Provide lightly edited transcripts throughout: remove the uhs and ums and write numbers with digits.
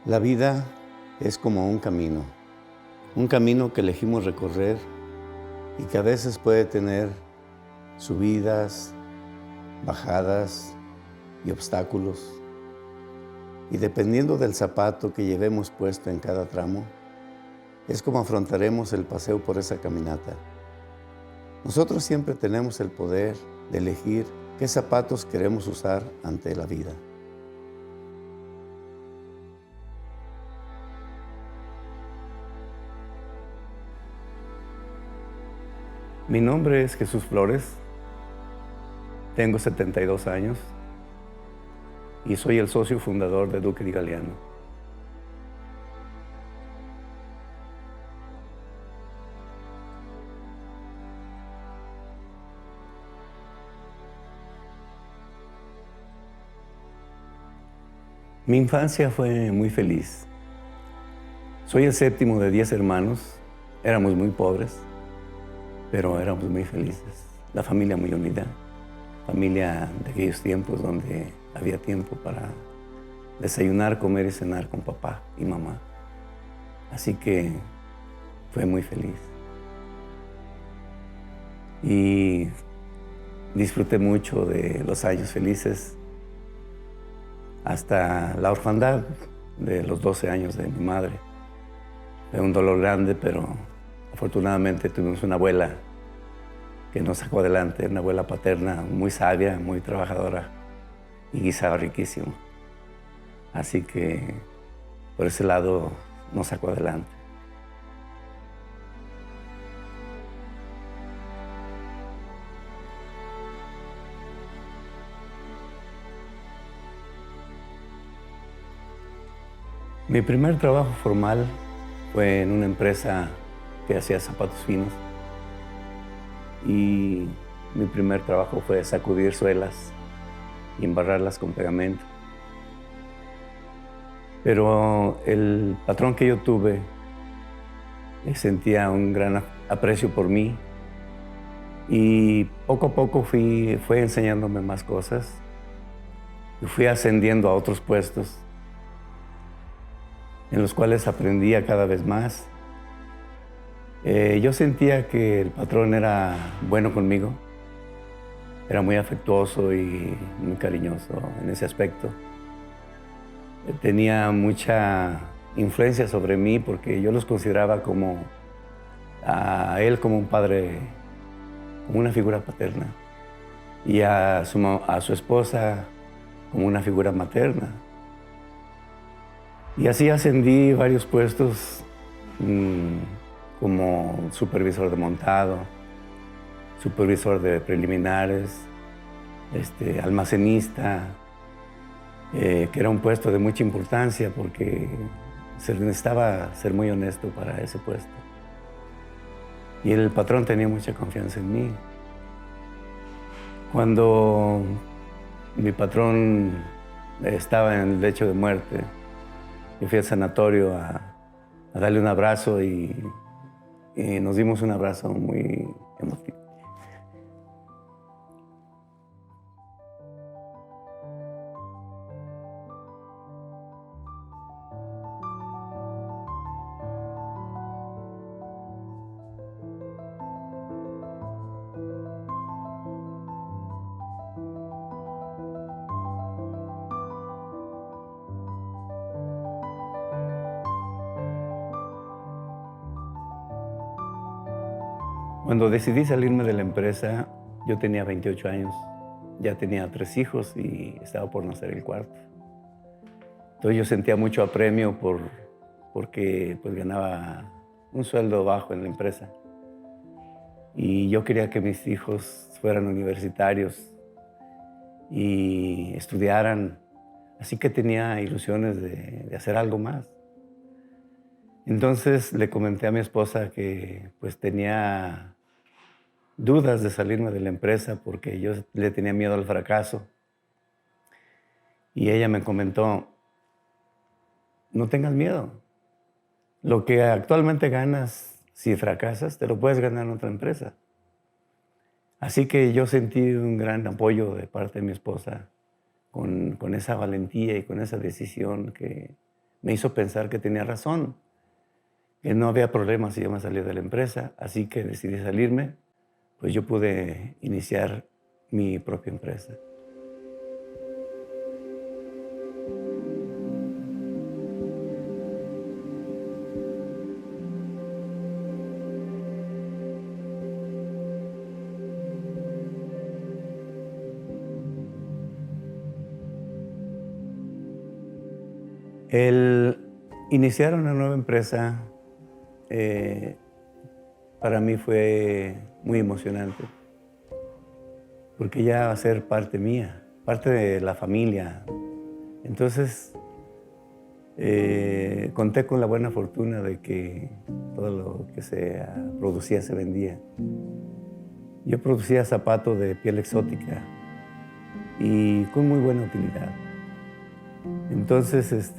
La vida es como un camino que elegimos recorrer y que a veces puede tener subidas, bajadas y obstáculos. Y dependiendo del zapato que llevemos puesto en cada tramo, es como afrontaremos el paseo por esa caminata. Nosotros siempre tenemos el poder de elegir qué zapatos queremos usar ante la vida. Mi nombre es Jesús Flores, tengo 72 años y soy el socio fundador de Duque y Galeano. Mi infancia fue muy feliz. Soy el séptimo de 10 hermanos, éramos muy pobres, pero éramos muy felices. La familia muy unida, familia de aquellos tiempos donde había tiempo para desayunar, comer y cenar con papá y mamá. Así que fue muy feliz. Y disfruté mucho de los años felices hasta la orfandad de los 12 años de mi madre. Fue un dolor grande, pero afortunadamente tuvimos una abuela que nos sacó adelante, una abuela paterna muy sabia, muy trabajadora y guisaba riquísimo. Así que por ese lado nos sacó adelante. Mi primer trabajo formal fue en una empresa que hacía zapatos finos y mi primer trabajo fue sacudir suelas y embarrarlas con pegamento. Pero el patrón que yo tuve sentía un gran aprecio por mí y poco a poco fue enseñándome más cosas y fui ascendiendo a otros puestos en los cuales aprendía cada vez más. Yo sentía que el patrón era bueno conmigo, era muy afectuoso y muy cariñoso en ese aspecto. Tenía mucha influencia sobre mí porque yo los consideraba como a él como un padre, como una figura paterna, y a su esposa como una figura materna. Y así ascendí varios puestos, como supervisor de montado, supervisor de preliminares, almacenista, que era un puesto de mucha importancia porque se necesitaba ser muy honesto para ese puesto. Y el patrón tenía mucha confianza en mí. Cuando mi patrón estaba en el lecho de muerte, yo fui al sanatorio a darle un abrazo y nos dimos un abrazo muy emotivo. Cuando decidí salirme de la empresa, yo tenía 28 años, ya tenía 3 hijos y estaba por nacer el cuarto. Entonces yo sentía mucho apremio porque pues ganaba un sueldo bajo en la empresa. Y yo quería que mis hijos fueran universitarios y estudiaran, así que tenía ilusiones de hacer algo más. Entonces le comenté a mi esposa que pues tenía dudas de salirme de la empresa porque yo le tenía miedo al fracaso. Y ella me comentó, no tengas miedo. Lo que actualmente ganas, si fracasas, te lo puedes ganar en otra empresa. Así que yo sentí un gran apoyo de parte de mi esposa con esa valentía y con esa decisión que me hizo pensar que tenía razón, que no había problema si yo me salía de la empresa, así que decidí salirme, pues yo pude iniciar mi propia empresa. El iniciar una nueva empresa eh, para mí fue muy emocionante, porque ya va a ser parte mía, parte de la familia. Entonces, conté con la buena fortuna de que todo lo que se producía se vendía. Yo producía zapatos de piel exótica y con muy buena utilidad. Entonces,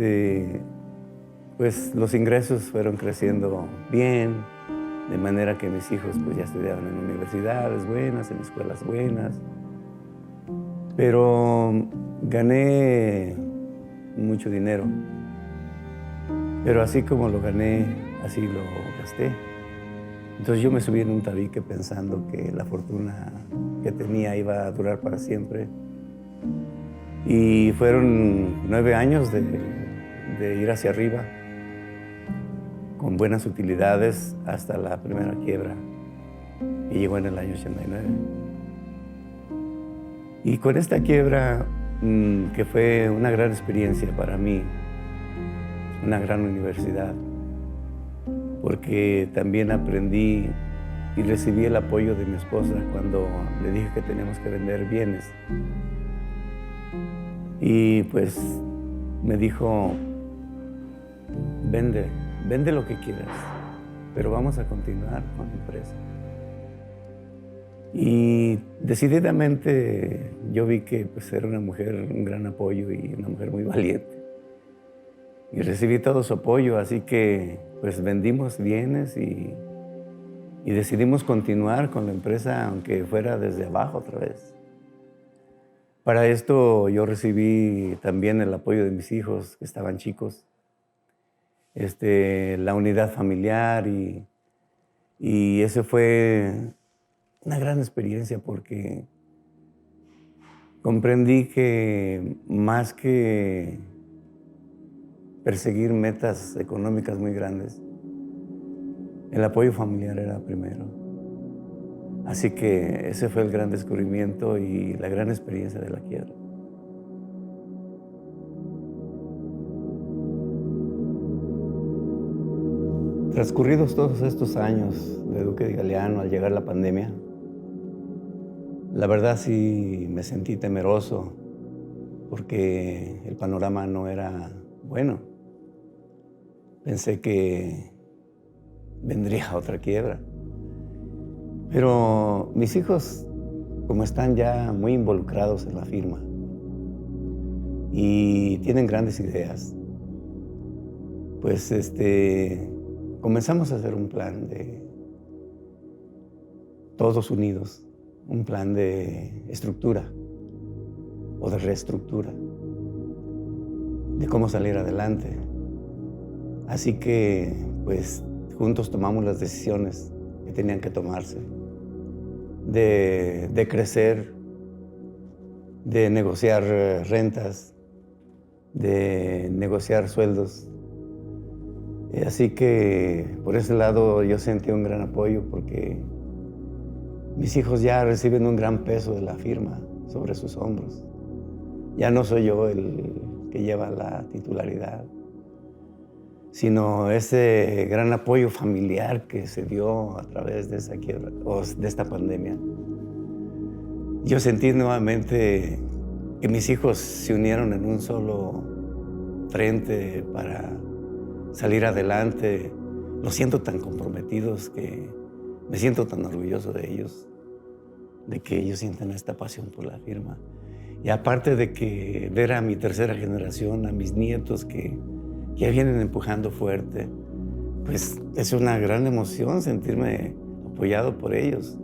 pues los ingresos fueron creciendo bien, de manera que mis hijos pues ya estudiaban en universidades buenas, en escuelas buenas. Pero gané mucho dinero. Pero así como lo gané, así lo gasté. Entonces yo me subí en un tabique pensando que la fortuna que tenía iba a durar para siempre. Y fueron 9 años de ir hacia arriba, con buenas utilidades, hasta la primera quiebra, que llegó en el año 89. Y con esta quiebra, que fue una gran experiencia para mí, una gran universidad, porque también aprendí y recibí el apoyo de mi esposa cuando le dije que teníamos que vender bienes. Y pues me dijo, vende lo que quieras, pero vamos a continuar con la empresa. Y decididamente yo vi que pues, era una mujer, un gran apoyo y una mujer muy valiente. Y recibí todo su apoyo, así que pues vendimos bienes y decidimos continuar con la empresa, aunque fuera desde abajo otra vez. Para esto yo recibí también el apoyo de mis hijos, que estaban chicos, la unidad familiar y eso fue una gran experiencia porque comprendí que más que perseguir metas económicas muy grandes, el apoyo familiar era primero. Así que ese fue el gran descubrimiento y la gran experiencia de la quiebra. Transcurridos todos estos años de Duque de Galeano, al llegar la pandemia, la verdad sí me sentí temeroso porque el panorama no era bueno. Pensé que vendría otra quiebra. Pero mis hijos, como están ya muy involucrados en la firma y tienen grandes ideas, pues comenzamos a hacer un plan de todos unidos, un plan de estructura o de reestructura, de cómo salir adelante. Así que, pues, juntos tomamos las decisiones que tenían que tomarse. De crecer, de negociar rentas, de negociar sueldos. Así que por ese lado yo sentí un gran apoyo porque mis hijos ya reciben un gran peso de la firma sobre sus hombros. Ya no soy yo el que lleva la titularidad, sino ese gran apoyo familiar que se dio a través de esa quiebra o de esta pandemia. Yo sentí nuevamente que mis hijos se unieron en un solo frente para salir adelante. Los siento tan comprometidos que me siento tan orgulloso de ellos, de que ellos sientan esta pasión por la firma. Y aparte de que ver a mi tercera generación, a mis nietos que ya vienen empujando fuerte, pues es una gran emoción sentirme apoyado por ellos.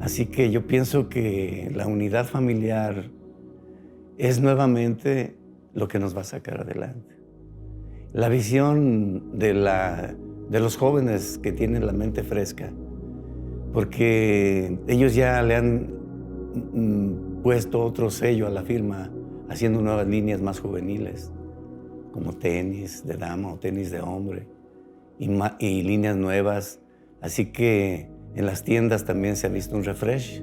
Así que yo pienso que la unidad familiar es nuevamente lo que nos va a sacar adelante. la visión de los jóvenes que tienen la mente fresca, porque ellos ya le han puesto otro sello a la firma, haciendo nuevas líneas más juveniles, como tenis de dama o tenis de hombre, y líneas nuevas. Así que en las tiendas también se ha visto un refresh.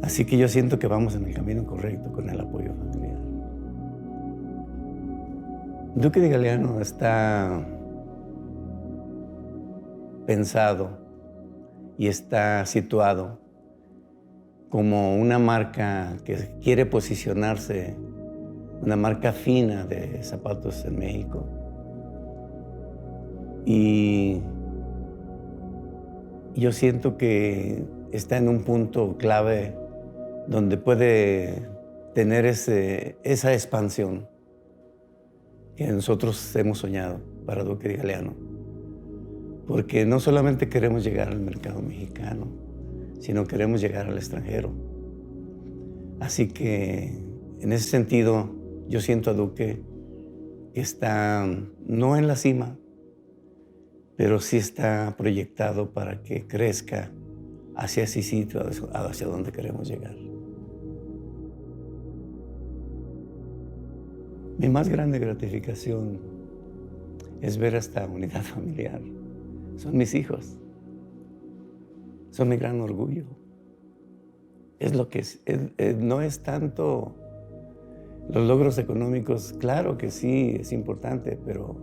Así que yo siento que vamos en el camino correcto con el apoyo familiar. Duque de Galeano está pensado y está situado como una marca que quiere posicionarse, una marca fina de zapatos en México. Y yo siento que está en un punto clave donde puede tener esa expansión que nosotros hemos soñado para Duque de Galeano. Porque no solamente queremos llegar al mercado mexicano, sino queremos llegar al extranjero. Así que, en ese sentido, yo siento a Duque que está no en la cima, pero sí está proyectado para que crezca hacia ese sitio, hacia donde queremos llegar. Mi más grande gratificación es ver esta unidad familiar. Son mis hijos. Son mi gran orgullo. Es lo que no es tanto los logros económicos. Claro que sí, es importante, pero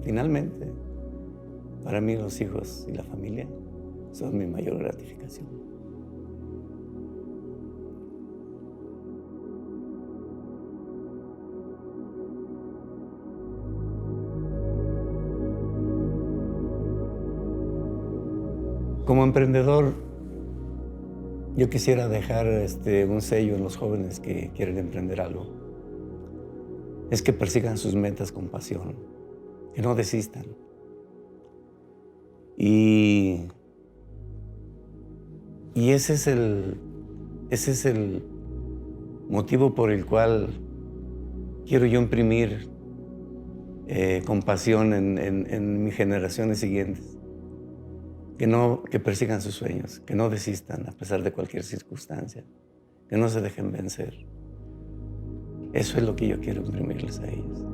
finalmente, para mí los hijos y la familia son mi mayor gratificación. Como emprendedor, yo quisiera dejar un sello en los jóvenes que quieren emprender algo. Es que persigan sus metas con pasión, que no desistan. Y ese es el motivo por el cual quiero yo imprimir compasión en mis generaciones siguientes. Que persigan sus sueños, que no desistan a pesar de cualquier circunstancia, que no se dejen vencer. Eso es lo que yo quiero imprimirles a ellos.